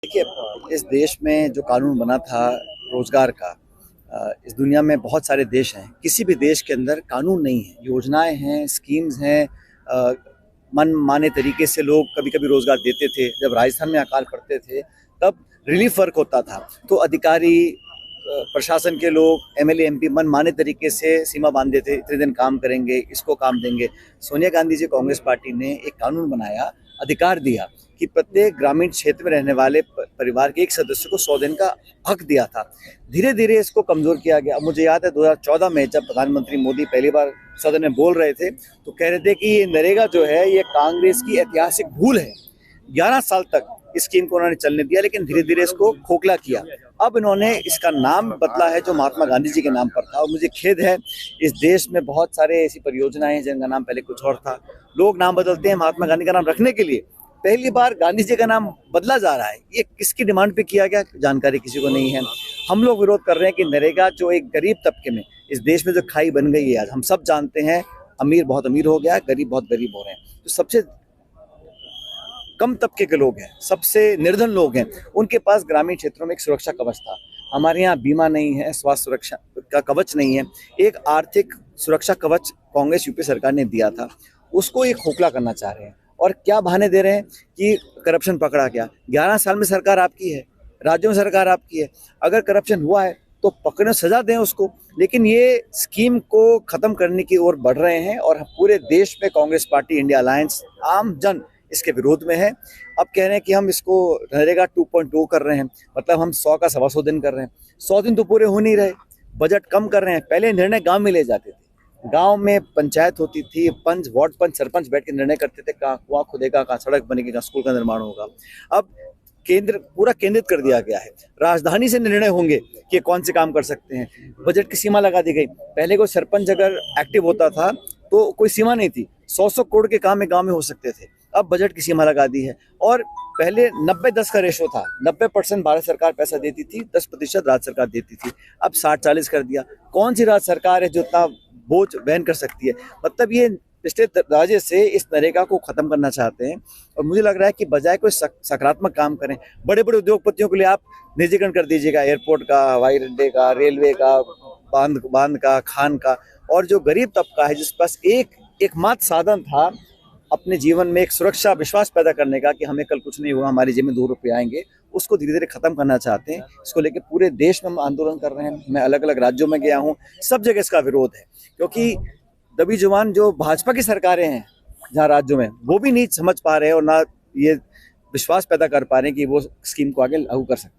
देखिए, इस देश में जो कानून बना था रोजगार का, इस दुनिया में बहुत सारे देश हैं। किसी भी देश के अंदर कानून नहीं है, योजनाएं हैं, स्कीम्स हैं। मन माने तरीके से लोग कभी कभी रोजगार देते थे। जब राजस्थान में अकाल पड़ते थे तब रिलीफ वर्क होता था, तो अधिकारी, प्रशासन के लोग, एमएलए एमपी मन माने तरीके से सीमा बांध देते, इतने दिन काम करेंगे, इसको काम देंगे। सोनिया गांधी जी कांग्रेस पार्टी ने एक कानून बनाया, अधिकार दिया कि प्रत्येक ग्रामीण क्षेत्र में रहने वाले परिवार के एक सदस्य को 100 दिन का हक दिया था। धीरे धीरे इसको कमजोर किया गया। मुझे याद है 2014 में जब प्रधानमंत्री मोदी पहली बार सदन में बोल रहे थे तो कह रहे थे कि ये नरेगा जो है ये कांग्रेस की ऐतिहासिक भूल है। 11 साल तक इस स्कीम को उन्होंने चलने दिया, लेकिन धीरे धीरे इसको खोखला किया। अब इन्होंने इसका नाम बदला है जो महात्मा गांधी जी के नाम पर था, और मुझे खेद है, इस देश में बहुत सारे ऐसी परियोजनाएं हैं जिनका नाम पहले कुछ और था। लोग नाम बदलते हैं महात्मा गांधी का नाम रखने के लिए। पहली बार गांधी जी का नाम बदला जा रहा है। ये किसकी डिमांड पे किया गया, जानकारी किसी को नहीं है। हम लोग विरोध कर रहे हैं कि नरेगा जो एक गरीब तबके में इस देश में जो खाई बन गई है, आज हम सब जानते हैं, अमीर बहुत अमीर हो गया, गरीब बहुत गरीब हो रहे हैं। तो सबसे कम तबके के लोग हैं, सबसे निर्धन लोग हैं, उनके पास ग्रामीण क्षेत्रों में एक सुरक्षा कवच था। हमारे यहाँ बीमा नहीं है, स्वास्थ्य सुरक्षा का कवच नहीं है। एक आर्थिक सुरक्षा कवच कांग्रेस यूपी सरकार ने दिया था, उसको ये खोखला करना चाह रहे हैं। और क्या बहाने दे रहे हैं कि करप्शन पकड़ा गया। 11 साल में सरकार आपकी है, राज्यों में सरकार आपकी है। अगर करप्शन हुआ है तो पकड़ने सजा दें उसको, लेकिन ये स्कीम को खत्म करने की ओर बढ़ रहे हैं। और पूरे देश में कांग्रेस पार्टी, इंडिया अलायंस, आम जन इसके विरोध में है। अब कह रहे हैं कि हम इसको नरेगा 2.2 कर रहे हैं, मतलब हम 100 का 125 दिन कर रहे हैं। 100 दिन तो पूरे हो नहीं रहे, बजट कम कर रहे हैं। पहले निर्णय गांव में ले जाते थे, गांव में पंचायत होती थी, पंच, वार्ड पंच, सरपंच बैठ के निर्णय करते थे, कहाँ कुआं खुदेगा, कहाँ सड़क बनेगी, कहाँ स्कूल का निर्माण होगा। अब केंद्र पूरा केंद्रित कर दिया गया है, राजधानी से निर्णय होंगे कि कौन से काम कर सकते हैं। बजट की सीमा लगा दी गई। पहले कोई सरपंच अगर एक्टिव होता था तो कोई सीमा नहीं थी, 100 करोड़ के काम एक गांव में हो सकते थे। अब बजट की सीमा लगा दी है। और पहले 90-10 का रेशो था, 90% भारत सरकार पैसा देती थी, 10% राज्य सरकार देती थी। अब 60-40 कर दिया। कौन सी राज्य सरकार है जो इतना बोझ वहन कर सकती है। मतलब ये पिछले दरवाजे से इस नरेगा को खत्म करना चाहते हैं। और मुझे लग रहा है कि बजाय कोई सकारात्मक काम करें, बड़े बड़े उद्योगपतियों के लिए आप निजीकरण कर दीजिएगा, एयरपोर्ट का, हवाई अड्डे का, रेलवे का, बांध का, खान का। और जो गरीब तबका है, जिस पास एकमात्र साधन था अपने जीवन में एक सुरक्षा, विश्वास पैदा करने का कि हमें कल कुछ नहीं होगा, हमारी जेब में 2 रुपये आएंगे, उसको धीरे धीरे खत्म करना चाहते हैं। इसको लेकर पूरे देश में हम आंदोलन कर रहे हैं। मैं अलग अलग राज्यों में गया हूँ, सब जगह इसका विरोध है। क्योंकि दबी जुबान जो भाजपा की सरकारें हैं जहाँ राज्यों में, वो भी नहीं समझ पा रहे हैं और ना ये विश्वास पैदा कर पा रहे हैं कि वो स्कीम को आगे लागू कर सकते हैं।